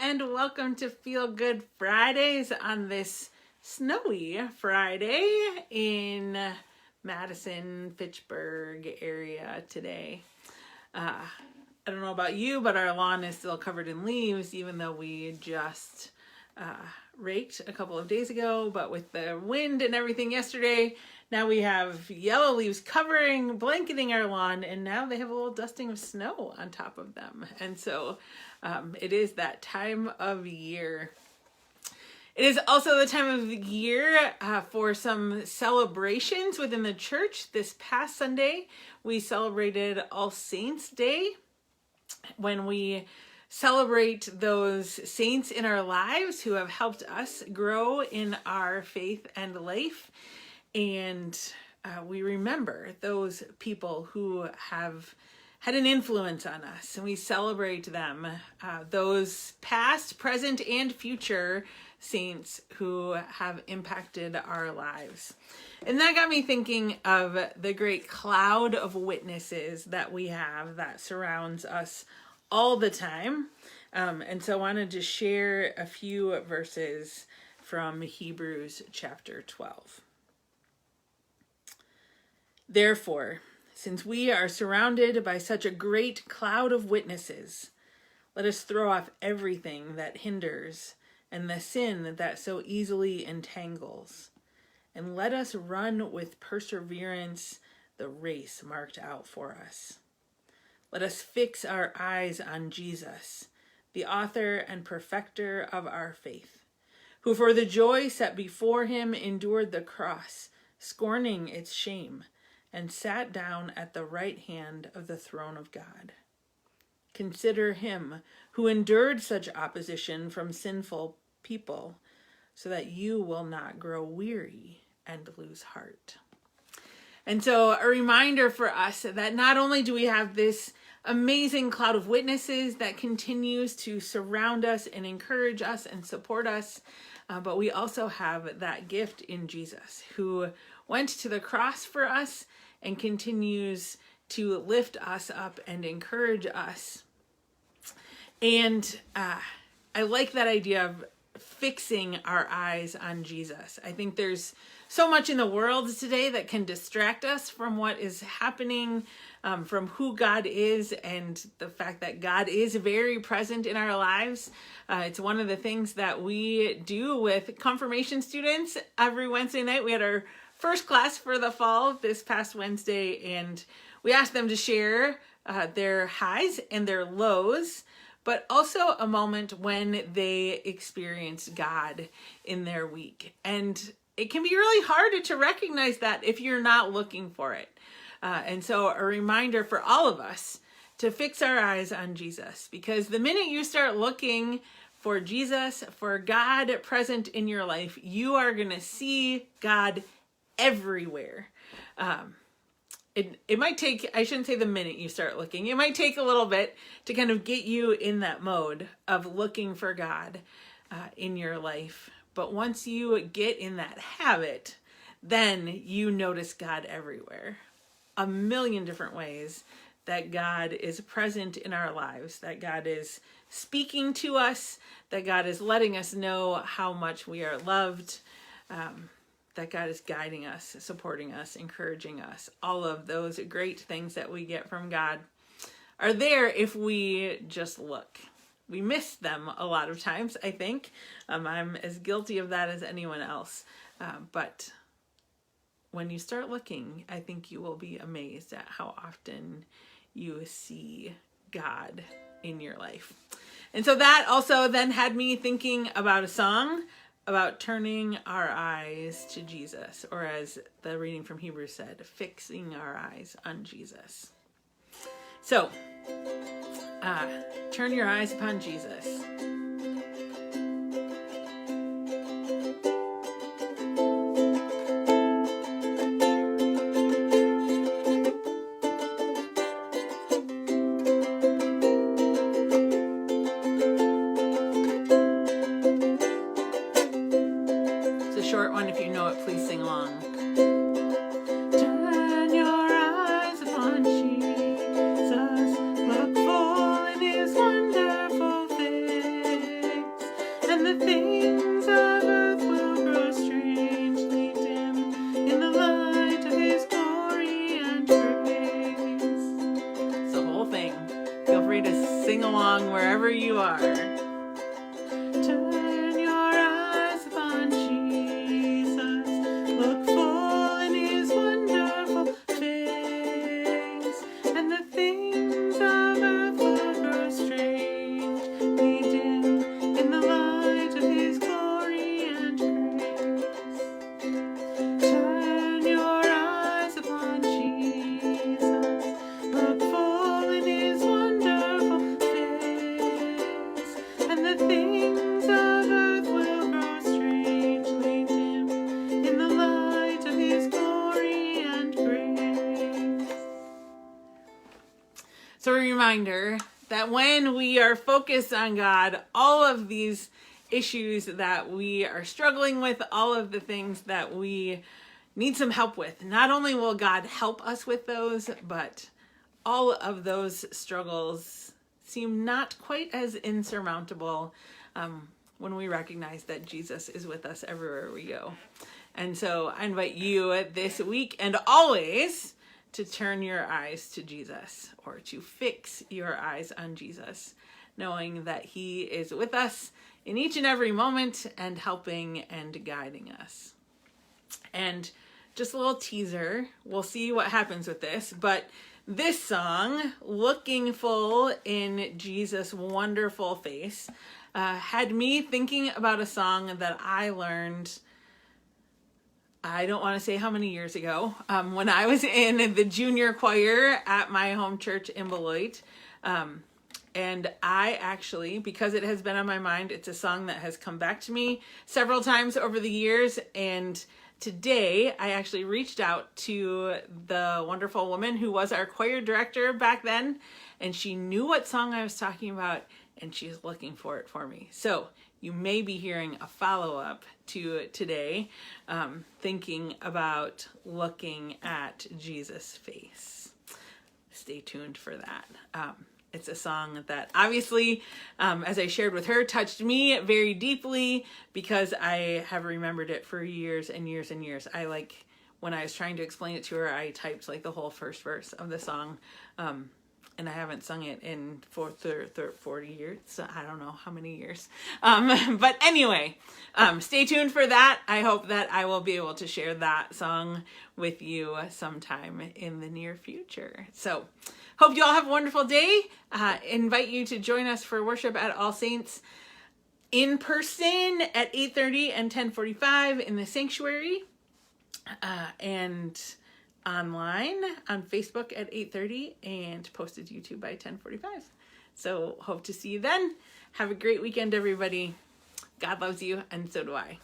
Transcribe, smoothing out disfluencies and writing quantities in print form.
and welcome to Feel Good Fridays on this snowy Friday in Madison, Fitchburg area today. I don't know about you, but our lawn is still covered in leaves, even though we just raked a couple of days ago. But with the wind and everything yesterday, now we have yellow leaves blanketing our lawn, and now they have a little dusting of snow on top of them. And so it is that time of year. It is also the time of year for some celebrations within the church. This past Sunday, we celebrated All Saints Day, when we celebrate those saints in our lives who have helped us grow in our faith and life. And we remember those people who have had an influence on us, and we celebrate them, those past, present, and future saints who have impacted our lives. And that got me thinking of the great cloud of witnesses that we have that surrounds us all the time. And so I wanted to share a few verses from Hebrews chapter 12. Therefore, since we are surrounded by such a great cloud of witnesses, let us throw off everything that hinders and the sin that so easily entangles, and let us run with perseverance the race marked out for us. Let us fix our eyes on Jesus, the author and perfecter of our faith, who for the joy set before him endured the cross, scorning its shame, and sat down at the right hand of the throne of God. Consider him who endured such opposition from sinful people, so that you will not grow weary and lose heart. And so a reminder for us that not only do we have this amazing cloud of witnesses that continues to surround us and encourage us and support us, but we also have that gift in Jesus, who went to the cross for us and continues to lift us up and encourage us. And I like that idea of fixing our eyes on Jesus. I think there's so much in the world today that can distract us from what is happening, from who God is and the fact that God is very present in our lives. It's one of the things that we do with confirmation students every Wednesday night. We had our first class for the fall this past Wednesday, and we asked them to share their highs and their lows, but also a moment when they experienced God in their week. And it can be really hard to recognize that if you're not looking for it. And so a reminder for all of us to fix our eyes on Jesus, because the minute you start looking for Jesus, for God present in your life, you are going to see God everywhere. It might take, I shouldn't say the minute you start looking, it might take a little bit to kind of get you in that mode of looking for God in your life. But once you get in that habit, then you notice God everywhere. A million different ways that God is present in our lives, that God is speaking to us, that God is letting us know how much we are loved, that God is guiding us, supporting us, encouraging us. All of those great things that we get from God are there if we just look. We miss them a lot of times, I think. I'm as guilty of that as anyone else. But when you start looking, I think you will be amazed at how often you see God in your life. And so that also then had me thinking about a song about turning our eyes to Jesus, or as the reading from Hebrews said, fixing our eyes on Jesus. So, turn your eyes upon Jesus. Short one. If you know it, please sing along. Turn your eyes upon Jesus. Look full in his wonderful face. sing along wherever you are. Turn your eyes upon Jesus. Look full in his wonderful face, and the things of earth will grow strange. Lead him in the light of his glory and grace. Turn your eyes upon Jesus. Look full in his wonderful face, and the things of earth will grow strange. Lead him in the light of his glory and grace. So a reminder that when we are focused on God, all of these issues that we are struggling with, all of the things that we need some help with, not only will God help us with those, but all of those struggles seem not quite as insurmountable when we recognize that Jesus is with us everywhere we go. And so I invite you this week and always to turn your eyes to Jesus, or to fix your eyes on Jesus, knowing that he is with us in each and every moment and helping and guiding us. And just a little teaser, we'll see what happens with this, but this song, Looking Full in Jesus' Wonderful Face, had me thinking about a song that I learned, I don't want to say how many years ago, when I was in the junior choir at my home church in Beloit. And I actually, because it has been on my mind, it's a song that has come back to me several times over the years. And today I actually reached out to the wonderful woman who was our choir director back then, and she knew what song I was talking about, and she's looking for it for me. So you may be hearing a follow-up to today, thinking about looking at Jesus' face. Stay tuned for that. It's a song that obviously, as I shared with her, touched me very deeply because I have remembered it for years and years and years. When I was trying to explain it to her, I typed like the whole first verse of the song. And I haven't sung it in 40 years, so I don't know how many years. But anyway, stay tuned for that. I hope that I will be able to share that song with you sometime in the near future. So hope you all have a wonderful day. Invite you to join us for worship at All Saints in person at 8:30 and 10:45 in the sanctuary. And online on Facebook at 8:30 and posted to YouTube by 10:45. So hope to see you then. Have a great weekend, everybody. God loves you, and so do I.